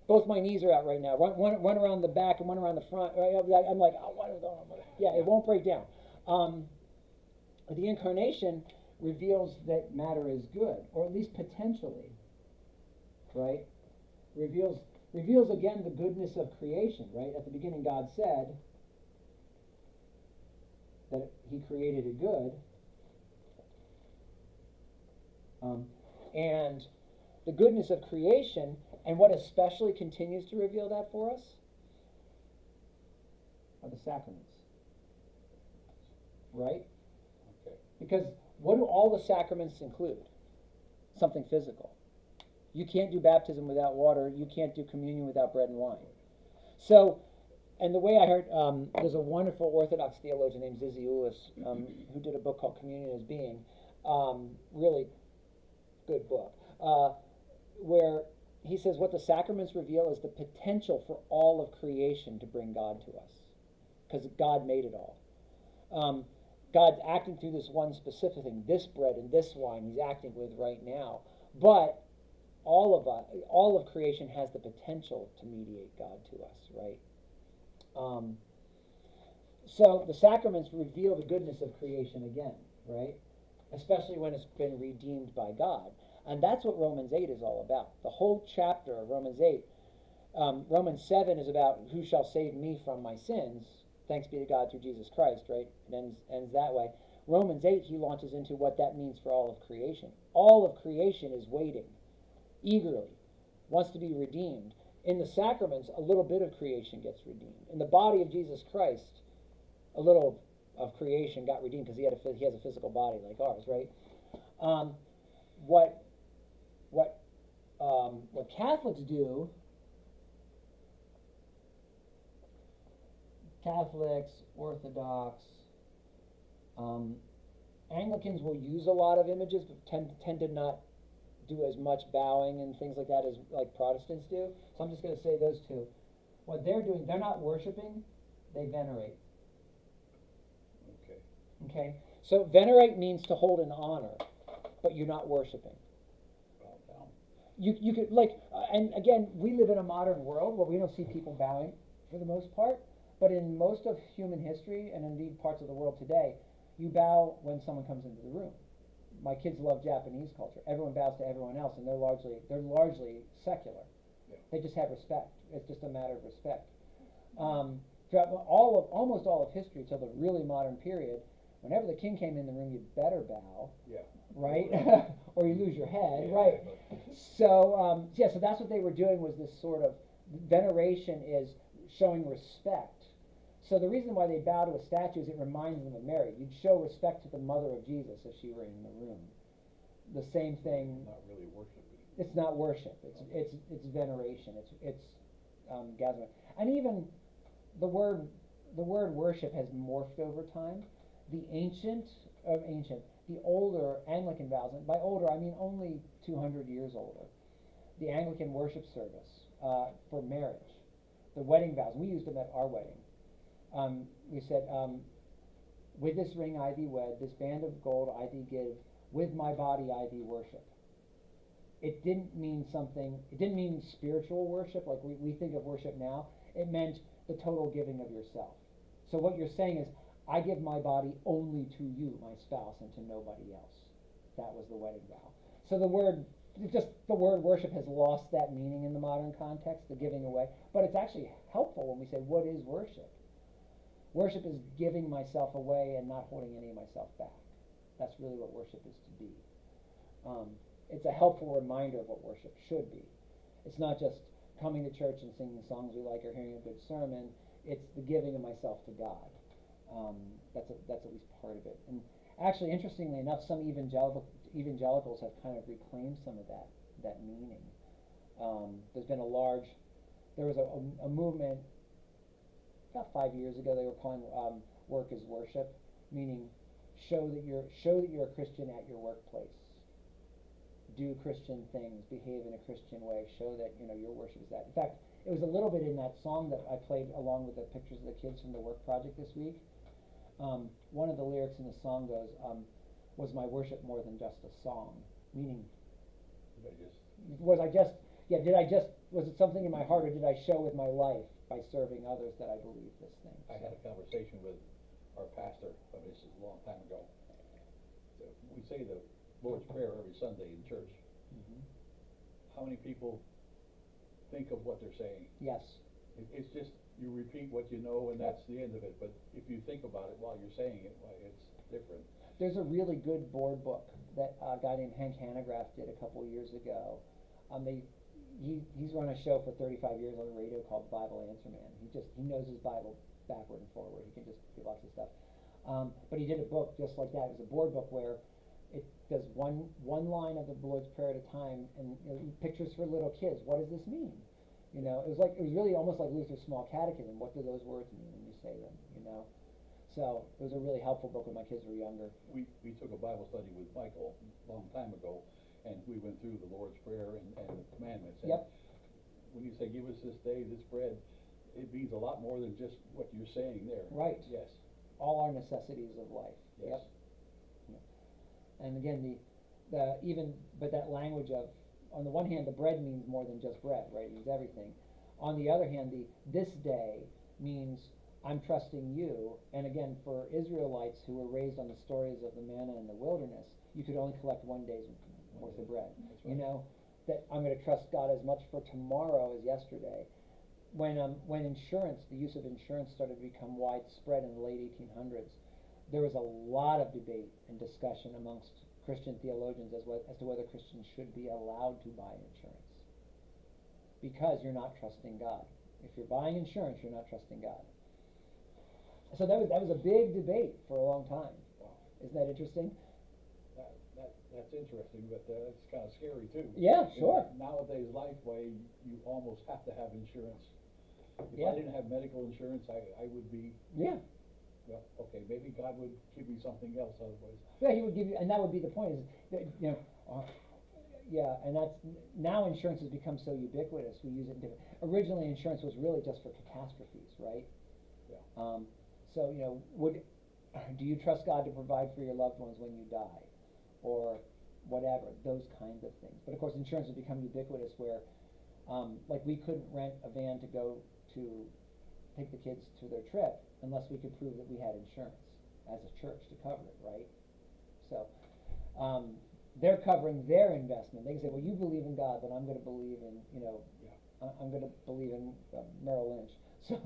Both my knees are out right now. One around the back and one around the front. I'm like, oh, what is going on? Yeah, it won't break down. The incarnation reveals that matter is good, or at least potentially, right? Reveals again the goodness of creation, right? At the beginning, God said that he created it good. And the goodness of creation, and what especially continues to reveal that for us, are the sacraments. Right? Okay. Because what do all the sacraments include? Something physical. You can't do baptism without water. You can't do communion without bread and wine. So, and the way I heard, there's a wonderful Orthodox theologian named Zizioulas who did a book called Communion as Being. Really good book. Where he says what the sacraments reveal is the potential for all of creation to bring God to us. Because God made it all. God's acting through this one specific thing, this bread and this wine he's acting with right now. But all of creation has the potential to mediate God to us, right? So the sacraments reveal the goodness of creation again, right? Especially when it's been redeemed by God. And that's what Romans 8 is all about. The whole chapter of Romans 8. Romans 7 is about who shall save me from my sins. Thanks be to God through Jesus Christ, right? It ends that way. Romans 8, he launches into what that means for all of creation. All of creation is waiting, eagerly, wants to be redeemed. In the sacraments, a little bit of creation gets redeemed. In the body of Jesus Christ, a little of creation got redeemed because he has a physical body like ours, right? What Catholics do, Catholics, Orthodox, Anglicans will use a lot of images, but tend to not do as much bowing and things like that as like Protestants do. So I'm just going to say those two. What they're doing, they're not worshiping, they venerate. Okay. Okay? So venerate means to hold in honor, but you're not worshiping. Bow down. You could like, and again, we live in a modern world where we don't see people bowing for the most part, but in most of human history and indeed parts of the world today, you bow when someone comes into the room. My kids love Japanese culture. Everyone bows to everyone else, and they're largely secular. Yeah. They just have respect. It's just a matter of respect. Throughout almost all of history till the really modern period, whenever the king came in the room, you better bow, Yeah. right? Or you lose your head, Yeah, right? exactly. So so that's what they were doing, was this sort of veneration is showing respect. So the reason why they bow to a statue is it reminds them of Mary. You'd show respect to the mother of Jesus if she were in the room. The same thing. Not really worshiping. It's not worship. It's veneration. It's gathering. And even the word worship has morphed over time. The older Anglican vows, and by older I mean only 200 years older. The Anglican worship service for marriage, the wedding vows. We used them at our wedding. We said, with this ring I thee wed, this band of gold I thee give, with my body I thee worship. It didn't mean spiritual worship like we think of worship now. It meant the total giving of yourself. So what you're saying is, I give my body only to you, my spouse, and to nobody else. That was the wedding vow. So the word worship has lost that meaning in the modern context, the giving away. But it's actually helpful when we say, what is worship? Worship is giving myself away and not holding any of myself back. That's really what worship is to be. It's a helpful reminder of what worship should be. It's not just coming to church and singing songs we like or hearing a good sermon. It's the giving of myself to God. That's at least part of it. And actually, interestingly enough, some evangelicals have kind of reclaimed some of that meaning. There was a movement about 5 years ago. They were calling work as worship, meaning show that you're a Christian at your workplace. Do Christian things, behave in a Christian way, show that your worship is that. In fact, it was a little bit in that song that I played along with the pictures of the kids from the work project this week. One of the lyrics in the song goes, was my worship more than just a song? Meaning, was it something in my heart, or did I show with my life by serving others that I believe this thing? I had a conversation with our pastor, this is a long time ago. So we say the Lord's Prayer every Sunday in church. Mm-hmm. How many people think of what they're saying? Yes. It's just, you repeat what you know, and that's the end of it. But if you think about it while you're saying it, it's different. There's a really good board book that a guy named Hank Hanegraaff did a couple of years ago. He's run a show for 35 years on the radio called Bible Answer Man. He knows his Bible backward and forward. He can just do lots of stuff. But he did a book just like that. It was a board book where it does one line of the Lord's Prayer at a time, and pictures for little kids. What does this mean? It was really almost like Luther's Small Catechism. What do those words mean when you say them? So it was a really helpful book when my kids were younger. We took a Bible study with Michael a long time ago, and we went through the Lord's Prayer and the commandments. And Yep. when you say, give us this day this bread, it means a lot more than just what you're saying there. Right. Yes. All our necessities of life. Yes. Yep. And again, but that language of, on the one hand, the bread means more than just bread, right? It means everything. On the other hand, this day means I'm trusting you. And again, for Israelites who were raised on the stories of the manna in the wilderness, you could only collect one day's worth of bread. That's right. That I'm going to trust God as much for tomorrow as yesterday. When insurance, the use of insurance started to become widespread in the late 1800s, there was a lot of debate and discussion amongst Christian theologians as to whether Christians should be allowed to buy insurance. Because you're not trusting God. If you're buying insurance, you're not trusting God. So that was a big debate for a long time. Wow. Isn't that interesting? That's interesting, but it's kind of scary too. Yeah, sure. In nowadays life way, you almost have to have insurance. If Yeah. I didn't have medical insurance, I would be, Yeah. well, okay, maybe God would give me something else otherwise. Yeah, he would give you, and that would be the point. Is that, yeah, and that's now insurance has become so ubiquitous. We use it in different. Originally, insurance was really just for catastrophes, right? Yeah. So do you trust God to provide for your loved ones when you die? Or whatever, those kinds of things. But of course, insurance has become ubiquitous where, like we couldn't rent a van to go to take the kids to their trip unless we could prove that we had insurance as a church to cover it, right? So, they're covering their investment. They can say, well, you believe in God, but I'm gonna believe in, Yeah. I'm gonna believe in Merrill Lynch. So,